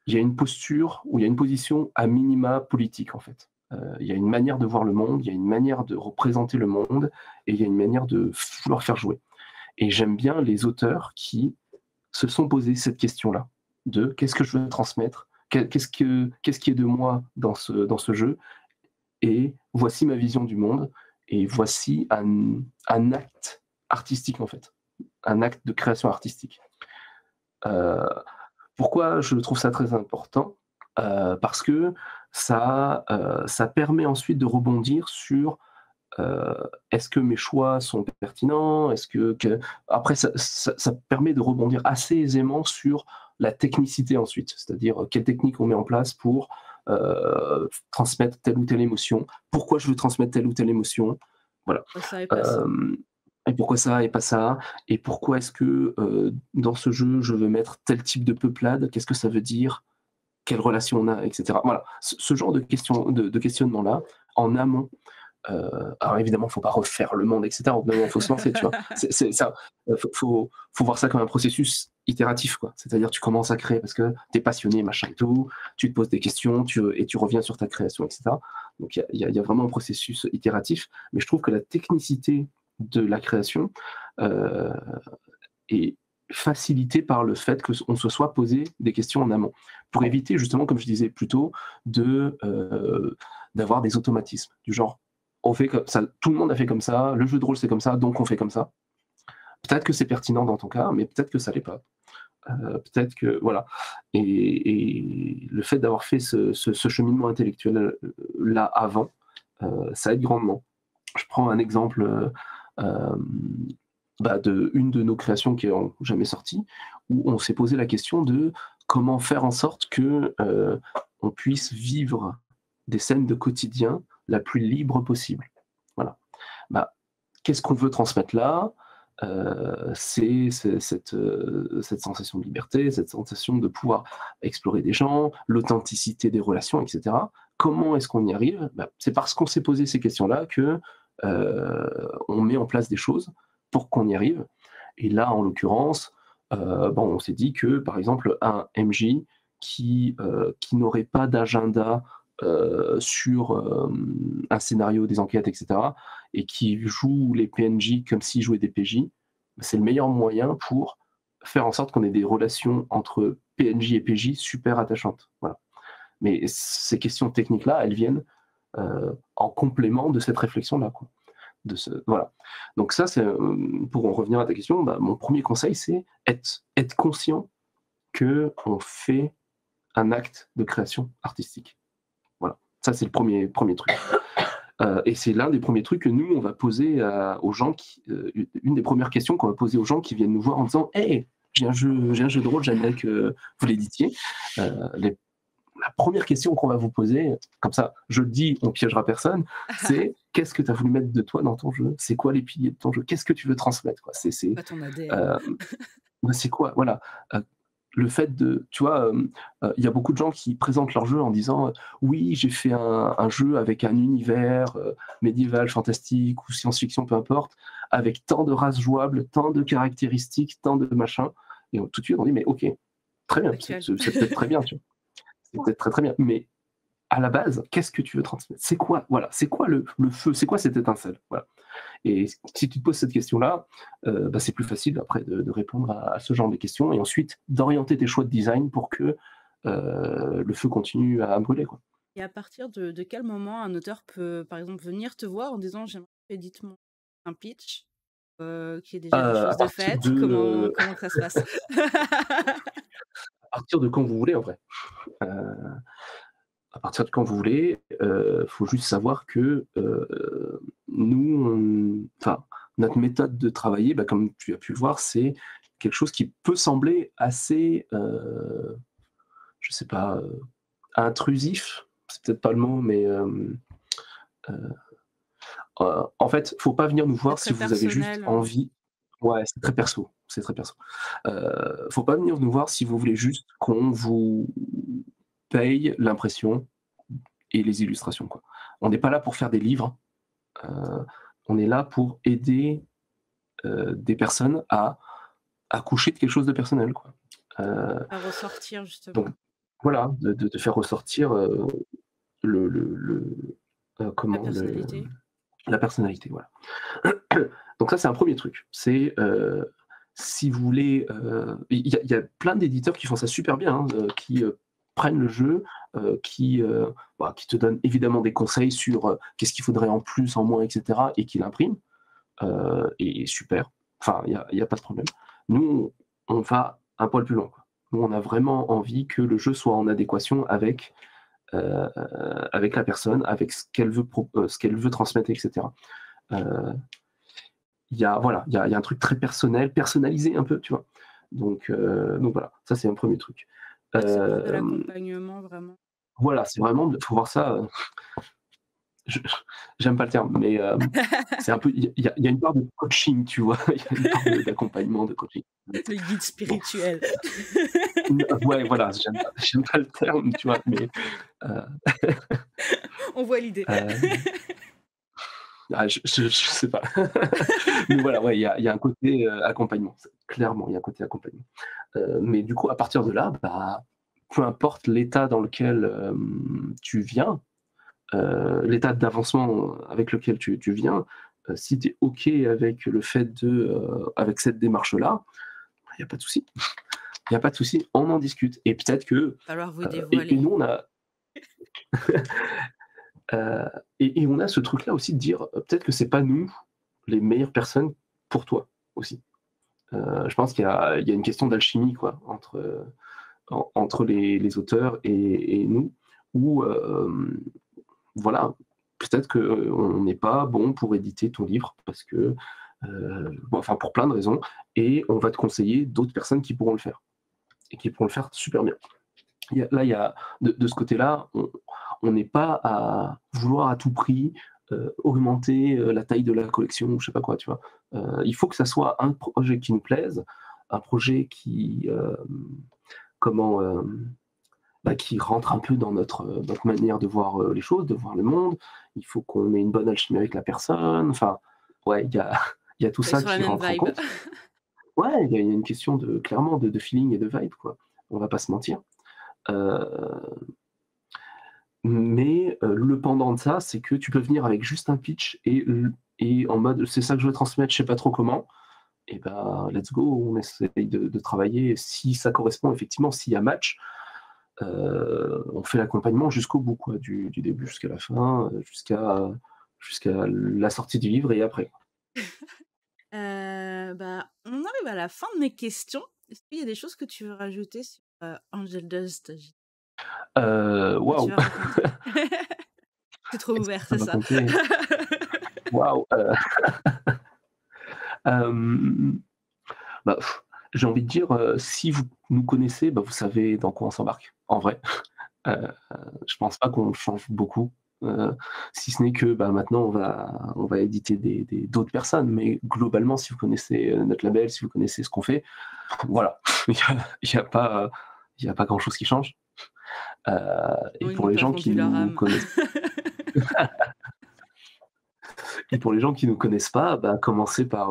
il y a une posture ou il y a une position à minima politique, en fait. Il y a une manière de voir le monde, il y a une manière de représenter le monde et il y a une manière de vouloir faire jouer. Et j'aime bien les auteurs qui se sont posés cette question-là, de qu'est-ce que je veux transmettre, qu'est-ce qui est de moi dans ce jeu, et voici ma vision du monde, et voici un acte artistique en fait, un acte de création artistique. Euh, Pourquoi je trouve ça très important? Parce que ça permet ensuite de rebondir sur est-ce que mes choix sont pertinents? Après, ça permet de rebondir assez aisément sur la technicité ensuite, c'est-à-dire quelle technique on met en place pour transmettre telle ou telle émotion, pourquoi je veux transmettre telle ou telle émotion, voilà. Ça et pas ça. Euh, et pourquoi ça et pas ça? Et pourquoi est-ce que dans ce jeu, je veux mettre tel type de peuplade? Qu'est-ce que ça veut dire? Quelle relation on a, etc. Voilà, ce genre de questions, de questionnement-là, en amont. Alors évidemment, il ne faut pas refaire le monde, etc. Au bout d'un moment, il faut se lancer, tu vois. C'est ça. Faut voir ça comme un processus itératif, quoi. C'est-à-dire, tu commences à créer parce que tu es passionné, machin et tout, tu te poses des questions et tu reviens sur ta création, etc. Donc, il y a vraiment un processus itératif. Mais je trouve que la technicité de la création euh, est facilitée par le fait qu'on se soit posé des questions en amont. Pour éviter, justement, comme je disais plus tôt, d'avoir des automatismes. Du genre, on fait comme ça, tout le monde a fait comme ça, le jeu de rôle c'est comme ça, donc on fait comme ça. Peut-être que c'est pertinent dans ton cas, mais peut-être que ça l'est pas. Peut-être que voilà. Et le fait d'avoir fait ce cheminement intellectuel là avant, ça aide grandement. Je prends un exemple de une de nos créations qui est jamais sortie, où on s'est posé la question de comment faire en sorte que on puisse vivre des scènes de quotidien la plus libre possible. Voilà. Bah, qu'est-ce qu'on veut transmettre là? C'est cette sensation de liberté, cette sensation de pouvoir explorer des gens, l'authenticité des relations, et cetera. Comment est-ce qu'on y arrive? Bah, c'est parce qu'on s'est posé ces questions-là que, on met en place des choses pour qu'on y arrive. Et là, en l'occurrence, bon, on s'est dit que, par exemple, un MJ qui n'aurait pas d'agenda, sur, un scénario, des enquêtes et cetera, et qui joue les PNJ comme s'ils jouaient des PJ, c'est le meilleur moyen pour faire en sorte qu'on ait des relations entre PNJ et PJ super attachantes. Voilà. Mais ces questions techniques-là, elles viennent en complément de cette réflexion-là, quoi. Voilà. Donc ça, c'est pour en revenir à ta question, bah, mon premier conseil, c'est être conscient qu'on fait un acte de création artistique. Voilà. Ça, c'est le premier truc. Et c'est l'un des premiers trucs que nous, on va poser aux gens une des premières questions qu'on va poser aux gens qui viennent nous voir en disant hey, j'ai un jeu de rôle, j'aimerais que vous l'éditiez. La première question qu'on va vous poser, comme ça, je le dis, on piégera personne, c'est qu'est-ce que tu as voulu mettre de toi dans ton jeu? C'est quoi les piliers de ton jeu? Qu'est-ce que tu veux transmettre, quoi? Pas ton ADN. C'est quoi? Voilà. Le fait de, tu vois, il y a beaucoup de gens qui présentent leur jeu en disant oui, j'ai fait un jeu avec un univers médiéval, fantastique ou science-fiction, peu importe, avec tant de races jouables, tant de caractéristiques, tant de machins. Et tout de suite, on dit mais ok, très bien, c'est peut-être très bien, tu vois. C'est peut-être très très bien. Mais à la base, qu'est-ce que tu veux transmettre? C'est quoi, voilà, c'est quoi le feu? C'est quoi cette étincelle? Voilà. Et si tu te poses cette question-là, bah, c'est plus facile après de répondre à ce genre de questions et ensuite d'orienter tes choix de design pour que le feu continue à brûler, quoi. Et à partir de quel moment un auteur peut, par exemple, venir te voir en disant j'aimerais que tu édites un pitch, qu'il y ait déjà des À choses de partir faites? de Comment que ça se passe? à partir de quand vous voulez, en vrai. Heu, à partir de quand vous voulez, faut juste savoir que, nous, enfin, notre méthode de travailler, bah, comme tu as pu le voir, c'est quelque chose qui peut sembler assez, je sais pas, intrusif, c'est peut-être pas le mot, mais en fait, faut pas venir nous C'est voir très si vous avez juste personnel, envie. Ouais, c'est très perso, c'est très perso. Faut pas venir nous voir si vous voulez juste qu'on vous paye l'impression et les illustrations, quoi. On n'est pas là pour faire des livres, on est là pour aider, des personnes à accoucher de quelque chose de personnel, quoi. à ressortir Donc justement voilà, de faire ressortir, le la comment? personnalité. La personnalité, voilà. Donc ça, c'est un premier truc. C'est, si vous voulez, il y a plein d'éditeurs qui font ça super bien, hein, qui, prennent le jeu, qui te donnent évidemment des conseils sur, qu'est-ce qu'il faudrait en plus, en moins et cetera et qui l'impriment, et super. Enfin, il y a pas de problème. Nous, on va un poil plus loin, quoi. Nous, on a vraiment envie que le jeu soit en adéquation heu, avec la personne, avec ce qu'elle veut transmettre et cetera. Heu il y a un truc très personnel, personnalisé un peu, tu vois? Donc voilà, ça c'est un premier truc. Ouais, c'est plus de Hem, l'accompagnement vraiment. voilà, c'est vraiment faut voir ça, je j'aime pas le terme, mais c'est un peu il y a une part de coaching, tu vois? Il y a une part d'accompagnement, de coaching. Le guide Bon, spirituel. ouais, voilà, j'aime pas le terme, tu vois? Mais heu On voit l'idée. je sais pas. Mais voilà, ouais, il y a un côté, accompagnement. Clairement, il y a un côté accompagnement. Mais du coup, à partir de là, bah, peu importe l'état dans lequel, tu viens, l'état d'avancement avec lequel tu viens, si tu es OK avec le fait avec cette démarche-là, il y a pas de souci. Il y a pas de souci, on en discute et peut-être que, Falloir vous et dévoiler. nous on a, heu et on a ce truc-là aussi de dire, peut-être que c'est pas nous les meilleures personnes pour toi aussi. Je pense qu'il y a une question d'alchimie quoi entre les auteurs et nous où, voilà, peut-être qu'on n'est pas bon pour éditer ton livre parce que, bon, enfin pour plein de raisons et on va te conseiller d'autres personnes qui pourront le faire et qui pourront le faire super bien. Là, il y a de ce côté-là, on n'est pas à vouloir à tout prix, augmenter, la taille de la collection ou je sais pas quoi, tu vois? Il faut que ça soit un projet qui nous plaise, un projet qui, comment, qui rentre un peu dans notre manière de voir, les choses, de voir le monde. Il faut qu'on ait une bonne alchimie avec la personne. Enfin, ouais, il y a tout On est ça sur la qui même rentre en vibe. compte. Ouais, il y a une question clairement de feeling et de vibe, quoi. On va pas se mentir. Heu, mais le pendant de ça, c'est que tu peux venir avec juste un pitch et en mode: «C'est ça que je veux transmettre, je sais pas trop comment» et ben, let's go, on essaye de travailler. Si ça correspond effectivement, s'il y a match, on fait l'accompagnement jusqu'au bout, quoi, du début jusqu'à la fin, jusqu'à la sortie du livre et après. On arrive à la fin de mes questions. Est-ce qu'il y a des choses que tu veux rajouter sur, Angel Dust? Que tu Waouh! veux raconter? C'est trop Qu'est-ce que ouvert, je peux c'est ça? raconter? Waouh! Hem, bah, j'ai envie de dire, si vous nous connaissez, bah, vous savez dans quoi on s'embarque, en vrai. Heu, je pense pas qu'on change beaucoup, heu, si ce n'est que, bah, maintenant on va éditer d'autres personnes, mais globalement, si vous connaissez, notre label, si vous connaissez ce qu'on fait, voilà, il y a pas, il y a pas grand chose qui change. Heu et Non, ils pour n'ont les pas gens qui vendu leur nous âme. connaissent et pour les gens qui nous connaissent pas, bah, commencez par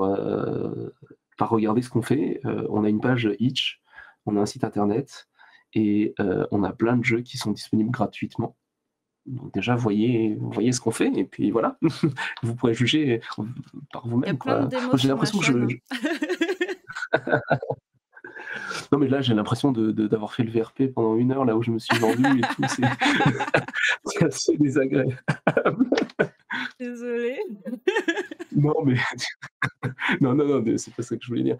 regarder ce qu'on fait. On a une page Itch, on a un site internet et on a plein de jeux qui sont disponibles gratuitement. Donc déjà, voyez ce qu'on fait et puis voilà. Vous pourrez juger par Il y a vous-même, plein de quoi. démos J'ai sur ma l'impression que chaîne, hein. non, mais là, j'ai l'impression d'avoir fait le VRP pendant 1 heure, là où je me suis vendu et tout, c'est c'est assez désagréable. Désolée. Non, mais non, mais c'est pas ça que je voulais dire.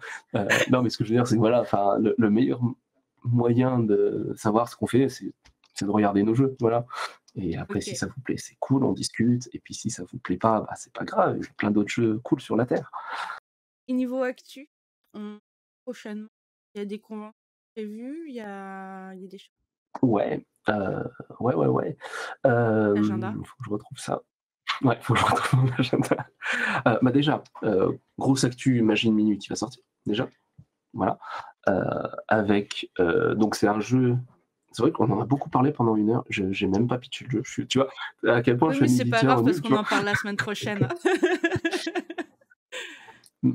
Non, mais ce que je veux dire, c'est que voilà, enfin, le meilleur moyen de savoir ce qu'on fait, c'est de regarder nos jeux, voilà. Et après, si OK. ça vous plaît, c'est cool, on discute. Et puis si ça vous plaît pas, bah, c'est pas grave, il y a plein d'autres jeux cool sur la terre. Et niveau actu, on prochainement, il y a des conventions prévues? Il y a des choses Ouais, ouais. agenda? Faut que je retrouve ça. Ouais, faut que je retrouve mon agenda. Bah, déjà, grosse actu Magie de Minuit qui va sortir, déjà, voilà. Avec, donc c'est un jeu, c'est vrai qu'on en a beaucoup parlé pendant 1 heure, j'ai même pas pitché le jeu. Tu vois à quel point Oui, je suis mais un c'est pas éditeur grave parce nul, qu'on tu vois? en parle la semaine prochaine. Mmh,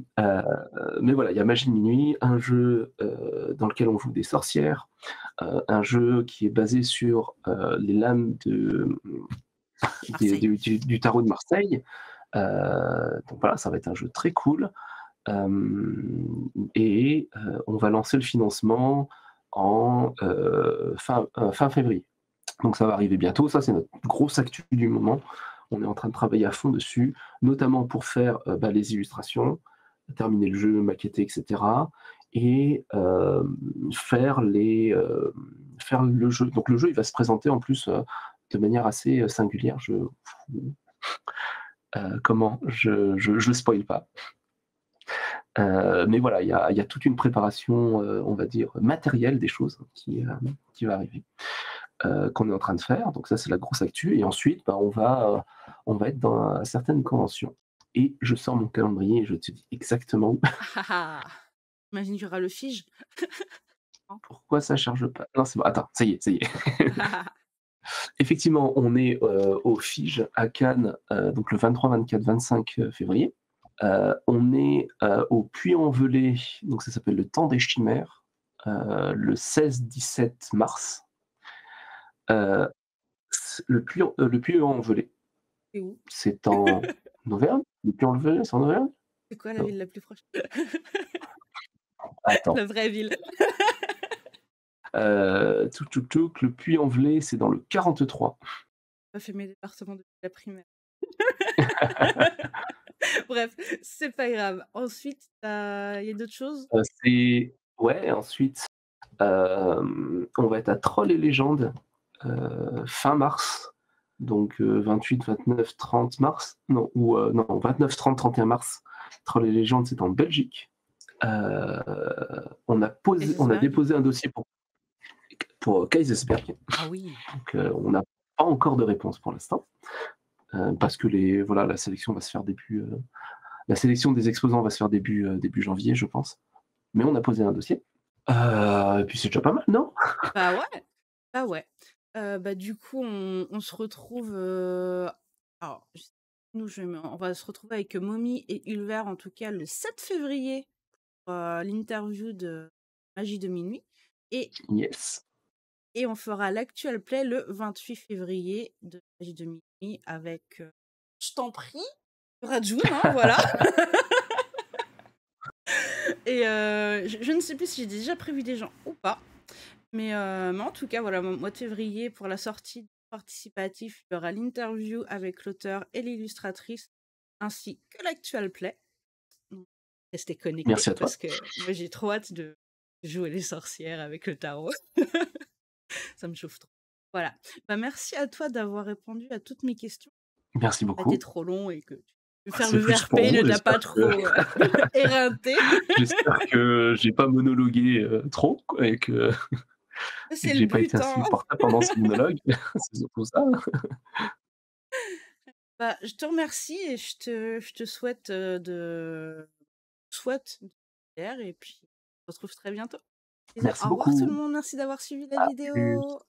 mais voilà, il y a Magie de Minuit, un jeu, dans lequel on joue des sorcières, un jeu qui est basé sur, les lames Marseille. du tarot de Marseille. Donc voilà, ça va être un jeu très cool. Et on va lancer le financement fin février. Donc ça va arriver bientôt. Ça, c'est notre grosse actu du moment. On est en train de travailler à fond dessus, notamment pour faire, les illustrations, terminer le jeu, maqueter et cetera et faire le jeu. Donc le jeu, il va se présenter en plus, de manière assez, singulière. Comment? Je spoil pas. Mais voilà, il y a toute une préparation, on va dire matérielle des choses qui va arriver, qu'on est en train de faire. Donc ça, c'est la grosse actu et ensuite, bah, on va être dans certaines conventions et je sors mon calendrier et je te dis exactement où. Ah ah ah! J'imagine qu'il y aura le Fige? Non? Pourquoi ça charge pas? Non, c'est bon, attends, ça y est. Effectivement, on est, au FIGE à Cannes, donc le 23, 24, 25, février. On est, au Puy-en-Velay, donc ça s'appelle le Temps des Chimères, le 16-17 mars. Heu, le Puy-en-Velay, C'est où? c'est en Auvergne? Le Puy-en-Velay, c'est en Auvergne? C'est quoi la Non, ville la plus proche? attends, La vraie ville. touc, le Puy-en-Velay, c'est dans le 43. J'ai pas fait mes départements depuis la primaire. Bref, c'est pas grave. Ensuite, il y a d'autres choses? C'est ouais, ensuite, on va être à Trolls et Légendes, fin mars, donc 28, 29, 30 mars. Non, ou non, 29, 30, 31 mars. Trolls et Légendes, c'est en Belgique. Heu, Kaisersberg? déposé un dossier pour pour Kaisersberg. Ah oui. Donc, on n'a pas encore de réponse pour l'instant, parce que voilà, la sélection va se faire la sélection des exposants va se faire début janvier, je pense. Mais on a posé un dossier. Et puis c'est déjà pas mal, non? Bah ouais, bah ouais. Bah du coup, on se retrouve, alors je sais nous je me on va se retrouver avec Momy et Ulver en tout cas le 7 février pour, l'interview de Magie de minuit et Yes. on fera l'actual play le 28 février de Magie de minuit avec, je t'en prie, Rajun, hein, voilà. Et je ne sais plus si j'ai déjà prévu des gens ou pas. Mais en tout cas, voilà, mois de février, pour la sortie du participatif, il y aura l'interview avec l'auteur et l'illustratrice, ainsi que l'actual play. Donc, restez connectés Merci à toi. parce que moi j'ai trop hâte de jouer les sorcières avec le tarot. Ça me chauffe trop. Voilà. Bah, merci à toi d'avoir répondu à toutes mes questions. Merci Ça a été beaucoup. trop long et que tu peux Ah, faire c'est le plus VRP, pour vous, ne t'a j'espère pas que trop éreinté. j'espère que j'ai pas monologué, trop quoi et C'est que le j'ai pas été but, hein. insupportable pendant ce monologue. C'est surtout ça. Bah, je te remercie et je te souhaite souhaite de faire et puis on se retrouve très bientôt. Au Merci revoir tout le beaucoup. monde, merci d'avoir suivi la À plus. vidéo.